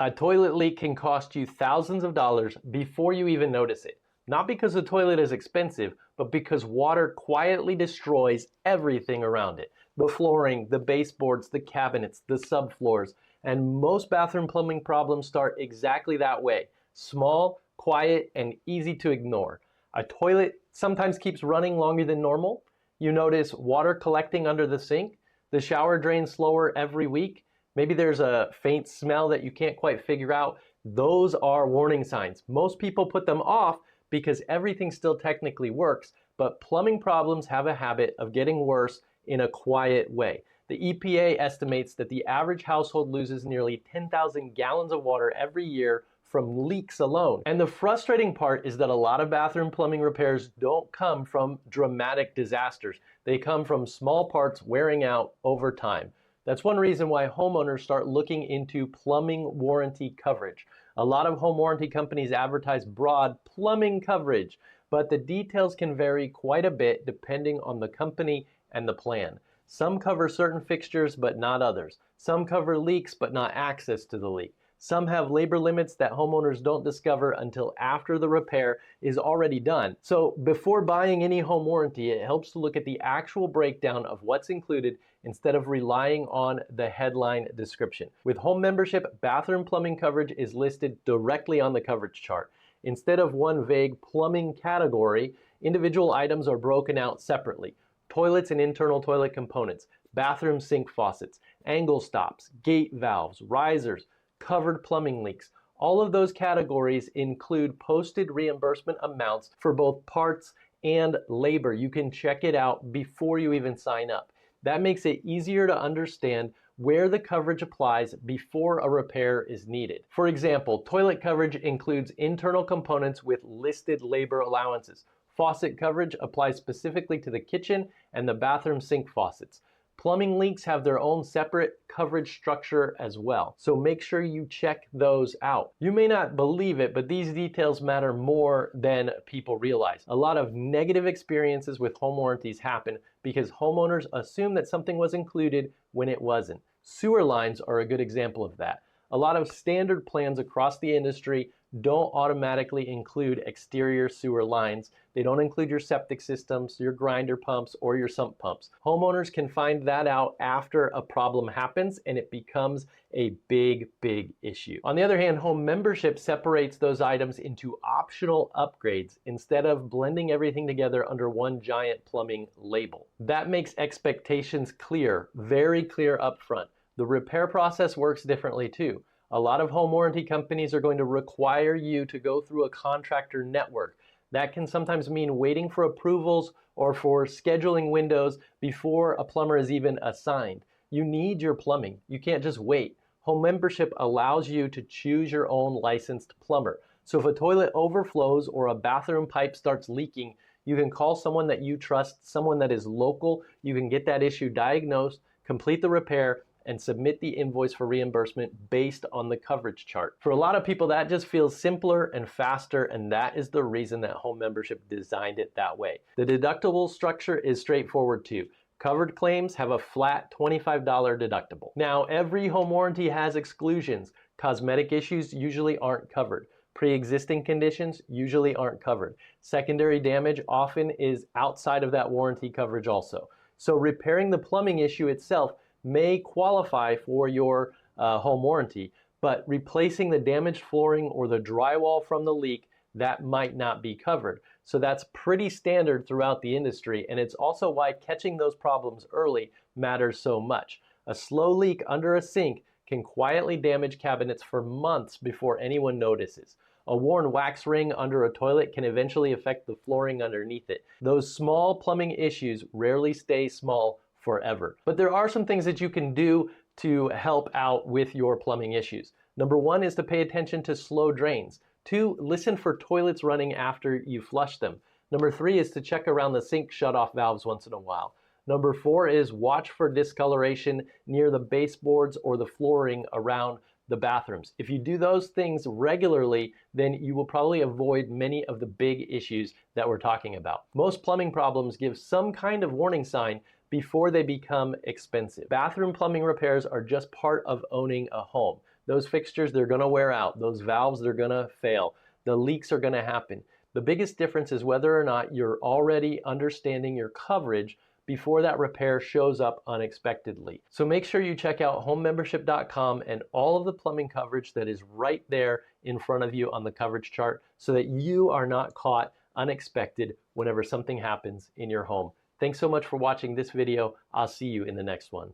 A toilet leak can cost you thousands of dollars before you even notice it. Not because the toilet is expensive, but because water quietly destroys everything around it. The flooring, the baseboards, the cabinets, the subfloors, and most bathroom plumbing problems start exactly that way. Small, quiet, and easy to ignore. A toilet sometimes keeps running longer than normal. You notice water collecting under the sink. The shower drains slower every week. Maybe there's a faint smell that you can't quite figure out. Those are warning signs. Most people put them off because everything still technically works, but plumbing problems have a habit of getting worse in a quiet way. The EPA estimates that the average household loses nearly 10,000 gallons of water every year from leaks alone. And the frustrating part is that a lot of bathroom plumbing repairs don't come from dramatic disasters. They come from small parts wearing out over time. That's one reason why homeowners start looking into plumbing warranty coverage. A lot of home warranty companies advertise broad plumbing coverage, but the details can vary quite a bit depending on the company and the plan. Some cover certain fixtures, but not others. Some cover leaks, but not access to the leak. Some have labor limits that homeowners don't discover until after the repair is already done. So before buying any home warranty, it helps to look at the actual breakdown of what's included instead of relying on the headline description. With home membership, bathroom plumbing coverage is listed directly on the coverage chart. Instead of one vague plumbing category, individual items are broken out separately. Toilets and internal toilet components, bathroom sink faucets, angle stops, gate valves, risers, covered plumbing leaks. All of those categories include posted reimbursement amounts for both parts and labor. You can check it out before you even sign up. That makes it easier to understand where the coverage applies before a repair is needed. For example, toilet coverage includes internal components with listed labor allowances. Faucet coverage applies specifically to the kitchen and the bathroom sink faucets. Plumbing leaks have their own separate coverage structure as well, so make sure you check those out. You may not believe it, but these details matter more than people realize. A lot of negative experiences with home warranties happen because homeowners assume that something was included when it wasn't. Sewer lines are a good example of that. A lot of standard plans across the industry don't automatically include exterior sewer lines. They don't include your septic systems, your grinder pumps, or your sump pumps. Homeowners can find that out after a problem happens and it becomes a big issue. On the other hand, home membership separates those items into optional upgrades instead of blending everything together under one giant plumbing label. That makes expectations clear, very clear up front. The repair process works differently too. A lot of home warranty companies are going to require you to go through a contractor network. That can sometimes mean waiting for approvals or for scheduling windows before a plumber is even assigned. You need your plumbing. You can't just wait. Home membership allows you to choose your own licensed plumber. So if a toilet overflows or a bathroom pipe starts leaking, you can call someone that you trust, someone that is local. You can get that issue diagnosed, complete the repair, and submit the invoice for reimbursement based on the coverage chart. For a lot of people, that just feels simpler and faster, and that is the reason that home membership designed it that way. The deductible structure is straightforward too. Covered claims have a flat $25 deductible. Now, every home warranty has exclusions. Cosmetic issues usually aren't covered. Pre-existing conditions usually aren't covered. Secondary damage often is outside of that warranty coverage also. So repairing the plumbing issue itself may qualify for your home warranty, but replacing the damaged flooring or the drywall from the leak, that might not be covered. So that's pretty standard throughout the industry, and it's also why catching those problems early matters so much. A slow leak under a sink can quietly damage cabinets for months before anyone notices. A worn wax ring under a toilet can eventually affect the flooring underneath it. Those small plumbing issues rarely stay small forever. But there are some things that you can do to help out with your plumbing issues. Number one is to pay attention to slow drains. Two, listen for toilets running after you flush them. Number three is to check around the sink shutoff valves once in a while. Number four is watch for discoloration near the baseboards or the flooring around the bathrooms. If you do those things regularly, then you will probably avoid many of the big issues that we're talking about. Most plumbing problems give some kind of warning sign before they become expensive. Bathroom plumbing repairs are just part of owning a home. Those fixtures, they're going to wear out. Those valves, they're going to fail. The leaks are going to happen. The biggest difference is whether or not you're already understanding your coverage before that repair shows up unexpectedly. So make sure you check out homemembership.com and all of the plumbing coverage that is right there in front of you on the coverage chart so that you are not caught unexpected whenever something happens in your home. Thanks so much for watching this video. I'll see you in the next one.